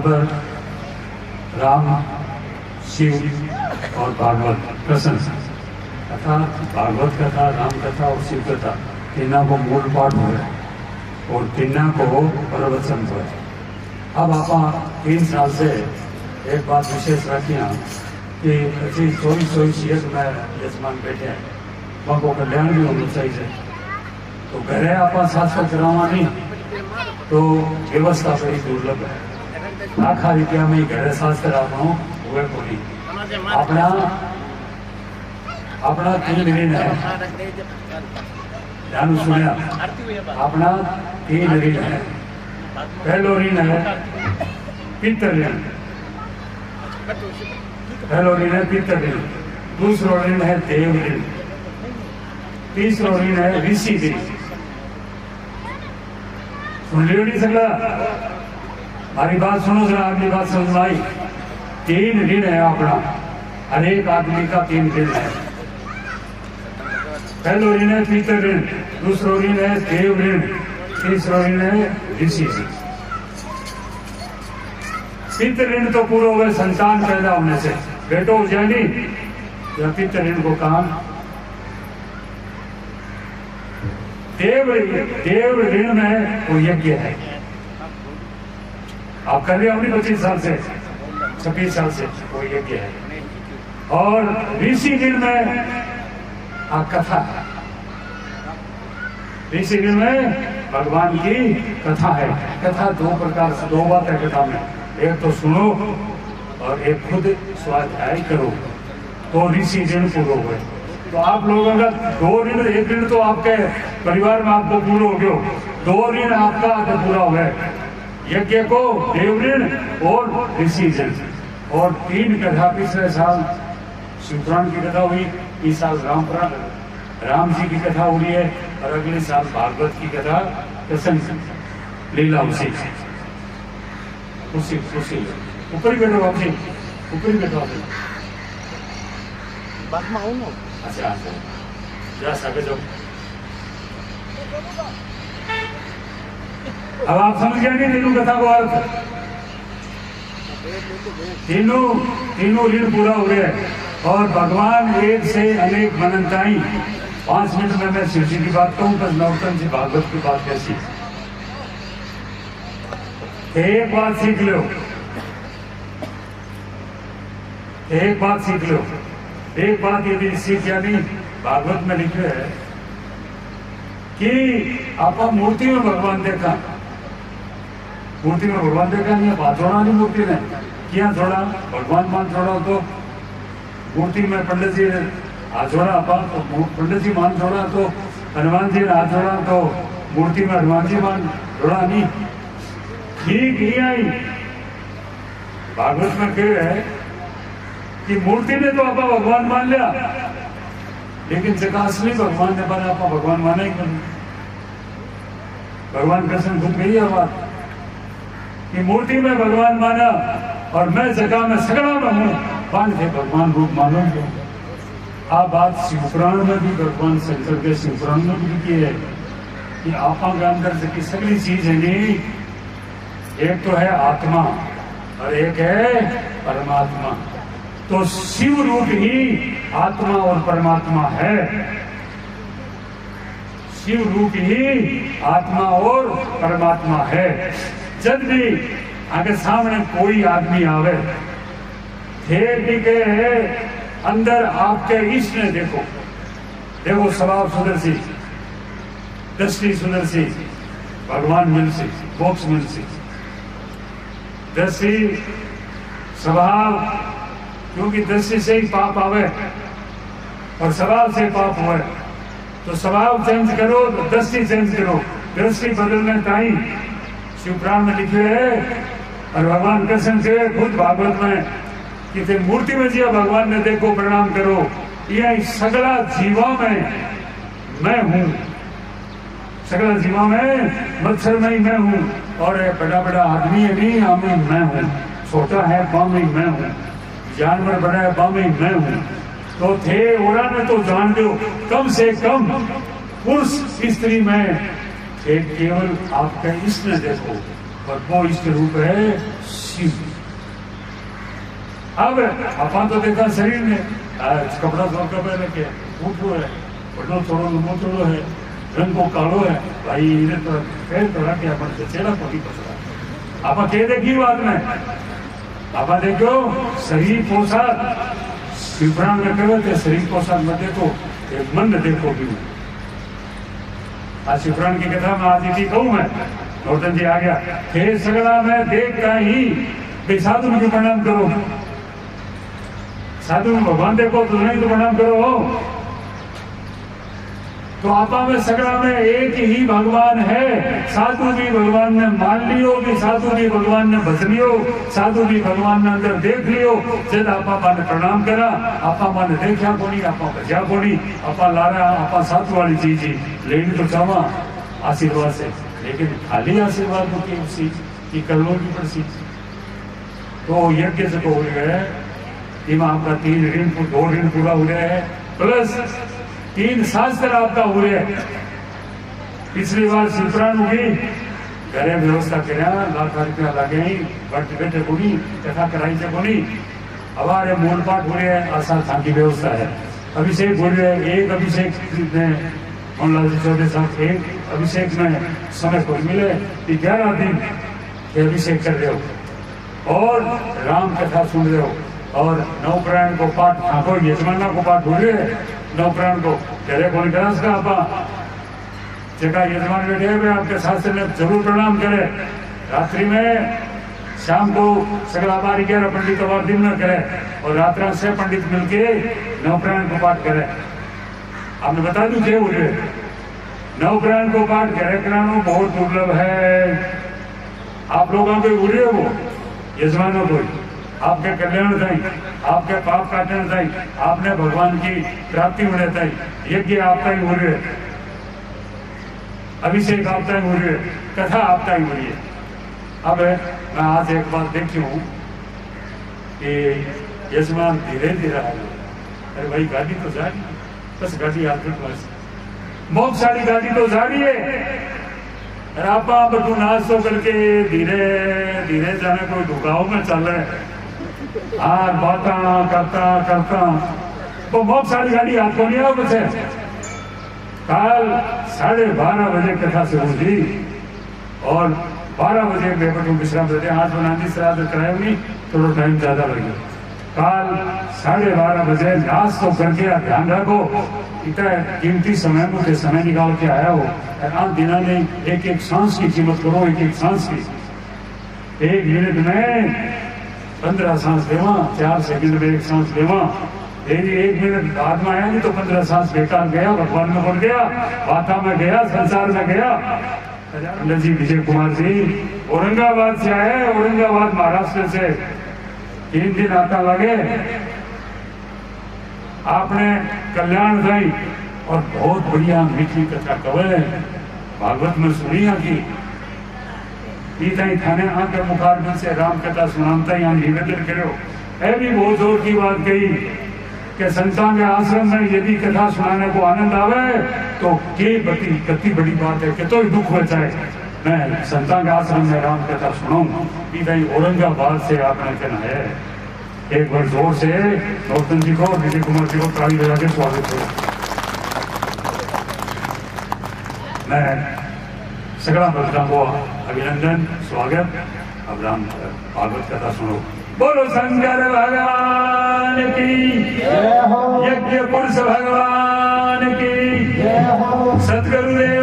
पर राम, शिव और भागवत प्रसंग कथा, भागवत कथा, राम कथा और शिव कथा तीनों को मूल पाठ हो है और तीनों को प्रवचन हो है। अब आप 3 साल से एक बात विशेष रखिए कि अच्छी 24 में यजमान बैठे हैं, वहाँ को कल्याण भी होना चाहिए। तो घरे आप शास्त्र करावानी तो व्यवस्था बड़ी दुर्लभ है। आखा रीत्या में घरे शास्त्र आपनो हुए कोनी। अपना 3 ऋण है, ध्यान सुनिया, अपना 3 ऋण है। पहलो ऋण है पितृ ऋण, पहलो ऋण है पितृ ऋण, दूसरो ऋण है देव ऋण, तीसरो ऋण है ऋषि ऋण। सुन लियो नहीं सकला, हमारी बात सुनो जरा, आपकी बात समझ में आई। 3 ऋण है अपना, हर एक आदमी का 3 ऋण है। पहलो ऋण है पितृ ऋण, दूसरो ऋण है देव ऋण, तीसरो ऋण है ऋषि ऋण। पितृ ऋण तो पूरा हुए संतान पैदा होने से, बेटो जानी या पितृ ऋण को काम। देव ऋण में वो यज्ञ है, आप कर रहे होंगे 25 साल से, 26 साल से वो यज्ञ है। और ऋषि ऋण में कथा है, ऋषि ऋण में भगवान की कथा है। कथा 2 प्रकार से, 2 बात है कथा में, एक तो सुनो और एक खुद स्वाध्याय करो, तो ऋषि ऋण पूरा हुए। तो आप लोगों का 2 ऋण, 1 ऋण तो आपके परिवार में आपको पूरा हो गया, 2 ऋण आपका आगे पूरा हुआ है, यज्ञ को देव ऋण और ऋषि ऋण। और 3 कथा, पिछले साल शिवपुराण की कथा हुई, इस साल राम जी की कथा हो रही है, और अगले साल भागवत की कथा प्रसंग लीला उसी ऊपर ही बैठो, आपसे ऊपर ही बैठो। अच्छा जरा सागे जाओ। अब आप समझ गए नहीं तीनों कथा को अर्थ? तीनों ऋण पूरा हो गया और भगवान एक से अनेक अनंताई। 5 मिनट में मैं शिव जी की बात कहूं, बस नौतन जी भागवत की बात कैसी। एक बात सीख लो, एक बात सीख लो, एक बात यदि सीख यानी भागवत में लिखे है कि आप मूर्ति में भगवान देखा, मूर्ति में भगवान देखा नहीं, बात जोड़ा नहीं मूर्ति ने किया जोड़ा, भगवान मान जोड़ा तो मूर्ति में पंडित जी ने हाथ जोड़ा, तो पंडित जी मान जोड़ा, तो हनुमान जी ने हाथ जोड़ा, तो मूर्ति में हनुमान जी मान जोड़ा नहीं। ठीक ही आई भागवत में कह है कि मूर्ति ने तो आप भगवान मान लिया, लेकिन जगह असली भगवान ने बना, आप भगवान माना ही नहीं। भगवान कृष्ण खुद गई है बात कि मूर्ति में भगवान माना और मैं जगह में सगड़ा में हूं, पान के भगवान रूप मानोगे। आप बात शिवपुराण में भी भगवान शंकर के शिवपुराण में भी लिखी है कि आपा के अंदर की सगली चीज है नहीं, एक तो है आत्मा और एक है परमात्मा। तो शिव रूप ही आत्मा और परमात्मा है, शिव रूप ही आत्मा और परमात्मा है। जब भी आगे सामने कोई आदमी आवे, थे के अंदर आपके इष्ट ने देखो, देखो स्वभाव सुंदर सी, दृष्टि सुंदर सी, भगवान मिल सी, मोक्ष मिल सी, दृष्टि स्वभाव, क्योंकि दृष्टि से ही पाप आवे और स्वभाव से पाप हुए। तो स्वभाव चेंज करो तो दृष्टि चेंज करो, दृष्टि बदलने ताई शिवपुराण में लिखे है। और भगवान कृष्ण से खुद भागवत में कि ते मूर्ति में जिया भगवान ने देखो प्रणाम करो, यह सगला जीवा में मैं हूं, सगला जीवा में मच्छर में ही मैं हूं, और बड़ा बड़ा आदमी है नहीं, आमी मैं हूं, छोटा है बामी मैं हूं, जानवर बड़ा है बामी मैं हूं। तो थे ओरा में तो जान दो, कम से कम पुरुष स्त्री में एक केवल आपका इष्ट न देखो, और वो इष्ट रूप है शिव। अब अपन तो देखा शरीर में कपड़ा धो कपड़े रखे ऊँटो है, बड़ो थोड़ो लंबो थोड़ो है, रंग को कालो है भाई, इन्हें तो पैर तो रखे अपन चेहरा को नहीं पसरा। आप कह देखी बात में आप देखो शरीर पोशाक शिवपुराण में कहे थे, शरीर पोशाक मत देखो मन देखो भी। आज शिवपुराण की कथा में आज इसी कहूँ मैं, नौतन जी आ गया हे सगड़ा में देखता ही भाई साधु को प्रणाम करो, साधु भगवान देखो तो नहीं तो प्रणाम करो। तो आपा में सगड़ा में एक ही भगवान है, साधु भी भगवान ने मान लियो कि साधु भी भगवान ने भज लियो, साधु भी भगवान ने अंदर देख लियो। जब आपा ने प्रणाम करा आपा माने देखा कोनी, आपा भजा कोनी, आपा लारा आपा साधु वाली चीज ही लेनी तो चावा आशीर्वाद से, लेकिन खाली आशीर्वाद होती उसी की करलो की पड़सी। तो यज्ञ से हो गए इमा आपका 3 ऋण 2 ऋण पूरा हो गया है, प्लस 3 शास्त्र आपका हो रहे। पिछली बार शिवपुराण होगी घरे व्यवस्था करा, लाख रुपया लगे बैठे बैठे कोनी कथा कराई से कोनी। हमारे मूल पाठ हो रहे हैं, आशा था की व्यवस्था है, अभिषेक हो रहे हैं। एक अभिषेक में मोहनलाल जी चौधरी साहब एक अभिषेक में समय को मिले 11 दिन अभिषेक कर रहे हो और राम कथा सुन रहे हो और नवप्राण को पाठ ठाकुर यजमाना को पाठ हो रहे हैं। नवप्राण को घरे कौन करास का आपा जगह यजमान बैठे हुए आपके शास्त्र ने जरूर प्रणाम करे। रात्रि में शाम को सगला बार 11 पंडित और दिन में करे और रात्रा 6 पंडित मिलके नवप्राण को पाठ करे। आपने बता दूं क्या बोले नवप्राण को पाठ करे कराना बहुत दुर्लभ है। आप लोगों को बोल रहे हो यजमानों को आपके कल्याण थाई, आपके पाप काटने थाई, आपने भगवान की प्राप्ति होने थाई, यज्ञ आपका ही हो रही है, अभिषेक आपका ही हो रही है, कथा आपका ही हो रही है। अब मैं आज एक बात देखी हूँ कि यजमान धीरे धीरे आ गए। अरे भाई गाड़ी तो जा रही है, बस गाड़ी आपके पास बहुत सारी गाड़ी तो जा रही है। आप बटू नाश तो करके धीरे धीरे जाने कोई ढुकाव में चल रहे हैं और बात करता करता तो बहुत सारी गाड़ी आपको नहीं आओ बचे। कल 12:30 बजे कथा शुरू थी और 12 बजे बेबटू विश्राम देते आज बनानी श्राद्ध कराए नहीं, थोड़ा टाइम ज्यादा लग गया। कल 12:30 बजे नाश तो करके ध्यान रखो, इतना कीमती समय मुझे समय निकाल के आया हो। आठ दिना नहीं, एक एक सांस की कीमत करो, एक एक सांस की। 1 मिनट में 15 सांस लेवा, 4 सेकंड में 1 सांस लेवा। यदि 1 मिनट बाद में आया नहीं तो 15 सांस बेकार गया, भगवान में बढ़ गया, वाता में गया, संसार में गया। जी विजय कुमार जी औरंगाबाद से आए, औरंगाबाद महाराष्ट्र से 3 दिन आता लगे। आपने कल्याण गई और बहुत बढ़िया मीठी कथा कवे भागवत में सुनी की थाने आके मुखारबिंद से राम कथा सुनाता यहाँ निवेदन करो। है भी बहुत जोर की बात कही कि संतान के आश्रम में यदि कथा सुनाने को आनंद आवे तो कितनी बड़ी बात है कि तो दुख बचाए। मैं संतान के आश्रम में राम कथा सुनाऊं औरंगाबाद से आपने कहना है। एक बार जोर से नौतन जी को विजय कुमार जी को ताली बजा के स्वागत करो। मैं सगड़ा भक्तों को अभिनंदन स्वागत। अब राम भागवत कथा सुनो। बोलो शंकर भगवान की, यज्ञ पुरुष भगवान की, सतगुरुदेव